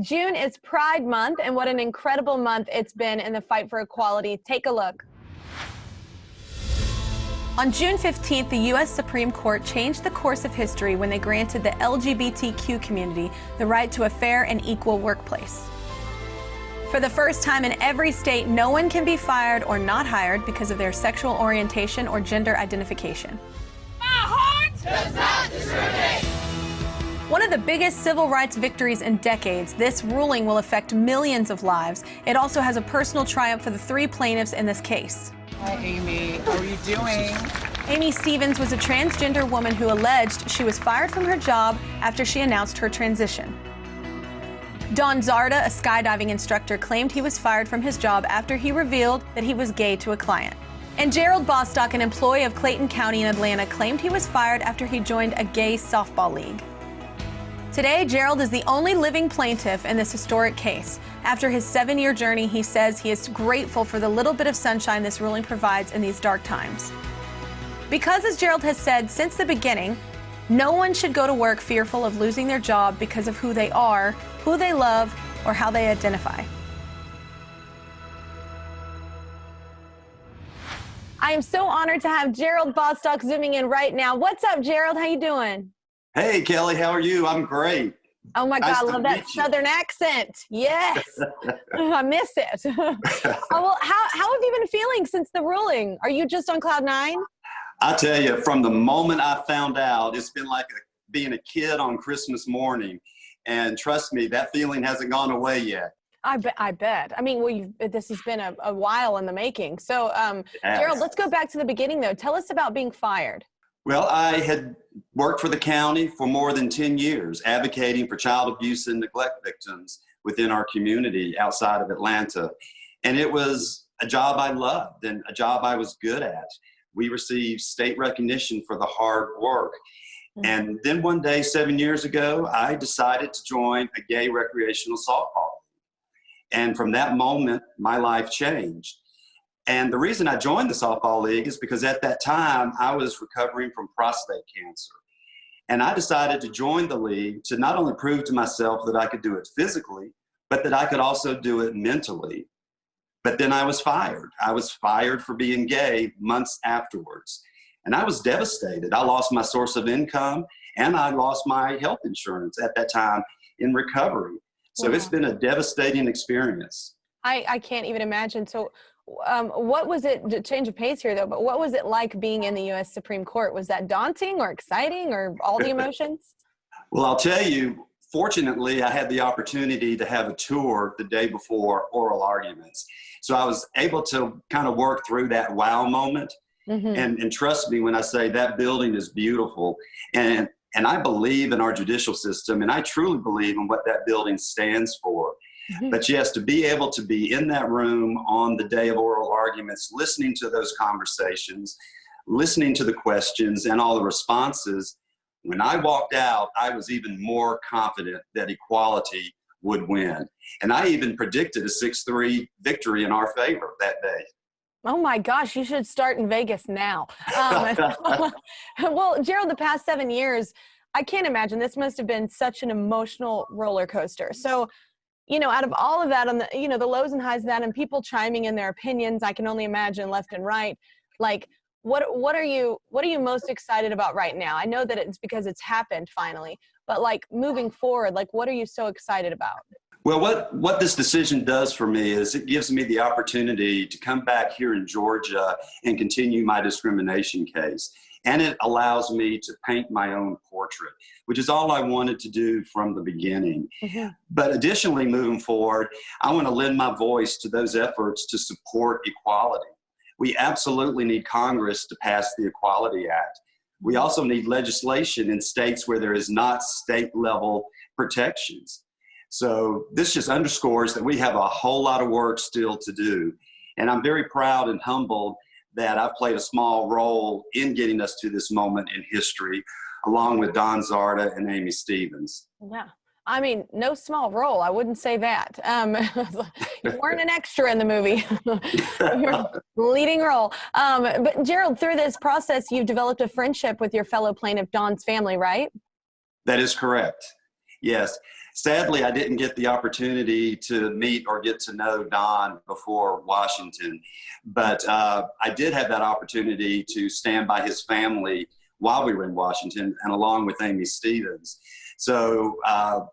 June is Pride Month, and what an incredible month it's been in the fight for equality. Take a look. On June 15th, the U.S. Supreme Court changed the course of history when they granted the LGBTQ community the right to a fair and equal workplace. For the first time in every state, no one can be fired or not hired because of their sexual orientation or gender identification. My heart does not discriminate. One of the biggest civil rights victories in decades, this ruling will affect millions of lives. It also has a personal triumph for the 3 plaintiffs in this case. Hi, Amy. How are you doing? Amy Stevens was a transgender woman who alleged she was fired from her job after she announced her transition. Don Zarda, a skydiving instructor, claimed he was fired from his job after he revealed that he was gay to a client. And Gerald Bostock, an employee of Clayton County in Atlanta, claimed he was fired after he joined a gay softball league. Today, Gerald is the only living plaintiff in this historic case. After his 7-year journey, he says he is grateful for the little bit of sunshine this ruling provides in these dark times. Because, as Gerald has said since the beginning, no one should go to work fearful of losing their job because of who they are, who they love, or how they identify. I am so honored to have Gerald Bostock zooming in right now. What's up, Gerald? How you doing? Hey, Kelly, how are you? I'm great. Oh my God, I love that Southern accent. Yes, I miss it. Oh, well, how have you been feeling since the ruling? Are you just on cloud 9? I tell you, from the moment I found out, it's been like being a kid on Christmas morning. And trust me, that feeling hasn't gone away yet. I bet. I mean, this has been a while in the making. So, Gerald, let's go back to the beginning, though. Tell us about being fired. Well, I had worked for the county for more than 10 years, advocating for child abuse and neglect victims within our community outside of Atlanta. And it was a job I loved and a job I was good at. We received state recognition for the hard work. Mm-hmm. And then one day, 7 years ago, I decided to join a gay recreational softball. And from that moment, my life changed. And the reason I joined the softball league is because at that time, I was recovering from prostate cancer. And I decided to join the league to not only prove to myself that I could do it physically, but that I could also do it mentally. But then I was fired. I was fired for being gay months afterwards. And I was devastated. I lost my source of income and I lost my health insurance at that time in recovery. So It's been a devastating experience. I can't even imagine. So what was it, change of pace here though, but what was it like being in the U.S. Supreme Court? Was that daunting or exciting or all the emotions? Well, I'll tell you, fortunately, I had the opportunity to have a tour the day before oral arguments. So I was able to kind of work through that wow moment. Mm-hmm. And trust me when I say that building is beautiful. And I believe in our judicial system, and I truly believe in what that building stands for. Mm-hmm. But yes, to be able to be in that room on the day of oral arguments, listening to those conversations, listening to the questions and all the responses, when I walked out, I was even more confident that equality would win. And I even predicted a 6-3 victory in our favor that day. Oh my gosh, you should start in Vegas now. Well, Gerald, the past 7 years, I can't imagine, this must have been such an emotional roller coaster. So, you know, out of all of that, on the, you know, the lows and highs of that, and people chiming in their opinions, I can only imagine left and right. Like, what are you most excited about right now? I know that it's because it's happened finally, but like moving forward, like what are you so excited about? Well, what this decision does for me is it gives me the opportunity to come back here in Georgia and continue my discrimination case. And it allows me to paint my own portrait, which is all I wanted to do from the beginning. Mm-hmm. But additionally, moving forward, I want to lend my voice to those efforts to support equality. We absolutely need Congress to pass the Equality Act. We also need legislation in states where there is not state-level protections. So this just underscores that we have a whole lot of work still to do. And I'm very proud and humbled that I've played a small role in getting us to this moment in history, along with Don Zarda and Amy Stevens. Yeah. I mean, no small role. I wouldn't say that. You weren't an extra in the movie. You're a leading role. But Gerald, through this process, you've developed a friendship with your fellow plaintiff, Don's family, right? That is correct. Yes. Sadly, I didn't get the opportunity to meet or get to know Don before Washington, but I did have that opportunity to stand by his family while we were in Washington, and along with Amy Stevens. So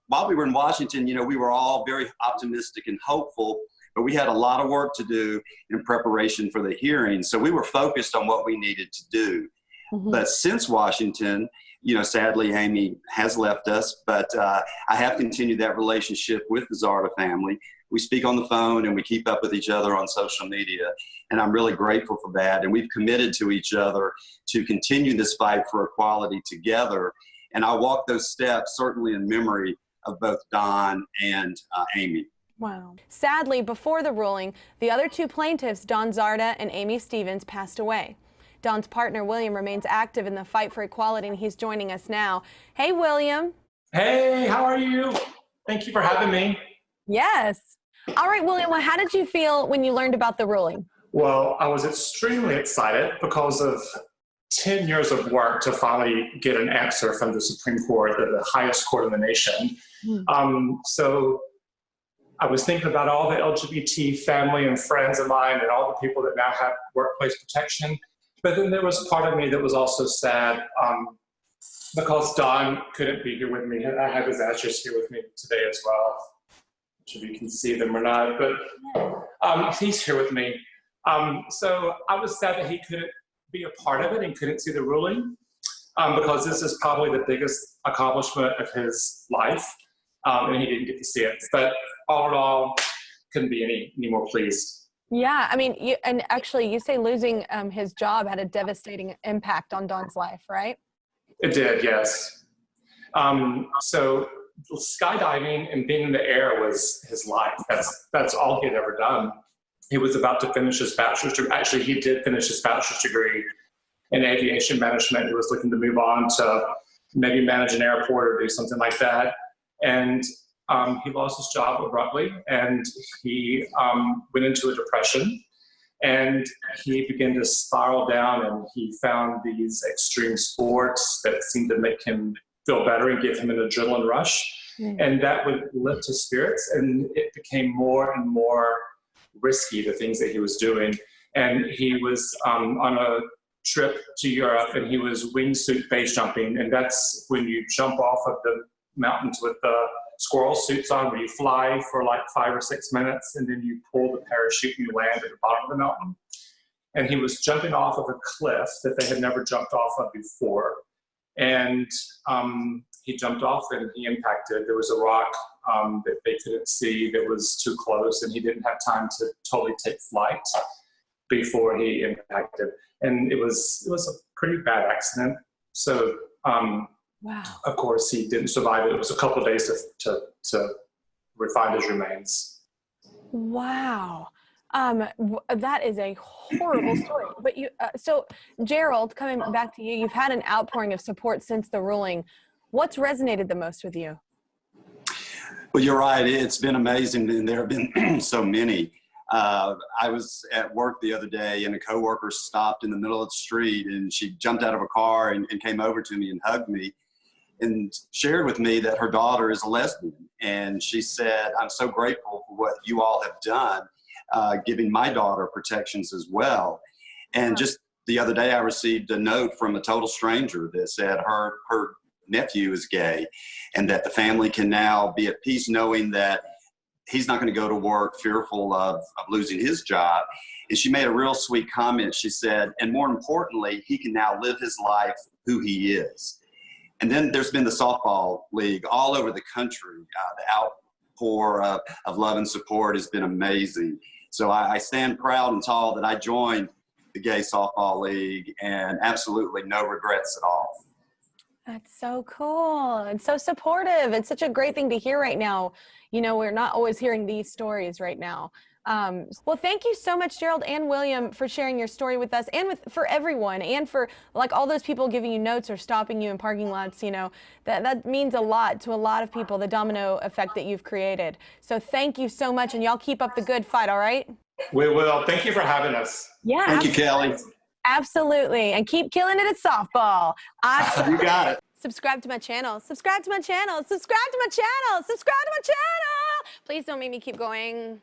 while we were in Washington, you know, we were all very optimistic and hopeful, but we had a lot of work to do in preparation for the hearing. So we were focused on what we needed to do. Mm-hmm. But since Washington, you know, sadly, Amy has left us, but I have continued that relationship with the Zarda family. We speak on the phone and we keep up with each other on social media. And I'm really grateful for that. And we've committed to each other to continue this fight for equality together. And I'll walk those steps certainly in memory of both Don and Amy. Wow. Sadly, before the ruling, the other two plaintiffs, Don Zarda and Amy Stevens, passed away. Don's partner, William, remains active in the fight for equality, and he's joining us now. Hey, William. Hey, how are you? Thank you for having me. Yes. All right, William, well, how did you feel when you learned about the ruling? Well, I was extremely excited because of 10 years of work to finally get an answer from the Supreme Court, the highest court in the nation. So I was thinking about all the LGBT family and friends of mine and all the people that now have workplace protection. But then there was part of me that was also sad because Don couldn't be here with me. I have his ashes here with me today as well. If you can see them or not, but he's here with me. So I was sad that he couldn't be a part of it and couldn't see the ruling because this is probably the biggest accomplishment of his life, and he didn't get to see it. But all in all, couldn't be any more pleased. Yeah, I mean, you say losing his job had a devastating impact on Don's life, right? It did, yes. So skydiving and being in the air was his life. That's all he had ever done. He was about to finish his bachelor's degree. Actually, he did finish his bachelor's degree in aviation management. He was looking to move on to maybe manage an airport or do something like that. And he lost his job abruptly, and he went into a depression, and he began to spiral down, and he found these extreme sports that seemed to make him feel better and give him an adrenaline rush. And that would lift his spirits, and it became more and more risky, the things that he was doing. And he was on a trip to Europe, and he was wingsuit base jumping, and that's when you jump off of the mountains with the squirrel suits on, where you fly for like 5 or 6 minutes, and then you pull the parachute and you land at the bottom of the mountain. And he was jumping off of a cliff that they had never jumped off of before. And he jumped off and he impacted. There was a rock that they couldn't see that was too close, and he didn't have time to totally take flight before he impacted. And it was a pretty bad accident. So wow. Of course, he didn't survive it. It was a couple of days to find his remains. Wow. That is a horrible story. But so Gerald, coming back to you, you've had an outpouring of support since the ruling. What's resonated the most with you? Well, you're right. It's been amazing, and there have been so many. I was at work the other day, and a coworker stopped in the middle of the street, and she jumped out of a car and came over to me and hugged me and shared with me that her daughter is a lesbian. And she said, "I'm so grateful for what you all have done, giving my daughter protections as well." And just the other day, I received a note from a total stranger that said her nephew is gay, and that the family can now be at peace knowing that he's not going to go to work fearful of losing his job. And she made a real sweet comment. She said, and more importantly, he can now live his life who he is. And then there's been the softball league all over the country. The outpour of love and support has been amazing. So I stand proud and tall that I joined the Gay Softball League, and absolutely no regrets at all. That's so cool and so supportive. It's such a great thing to hear right now. You know, we're not always hearing these stories right now. Well, thank you so much, Gerald and William, for sharing your story with us, and for everyone, and for like all those people giving you notes or stopping you in parking lots. You know, that means a lot to a lot of people, the domino effect that you've created. So thank you so much, and y'all keep up the good fight, all right? We will. Thank you for having us. Yeah. Thank you, Kelly. Absolutely. And keep killing it at softball. You got it. Subscribe to my channel. Subscribe to my channel. Subscribe to my channel. Subscribe to my channel. Please don't make me keep going.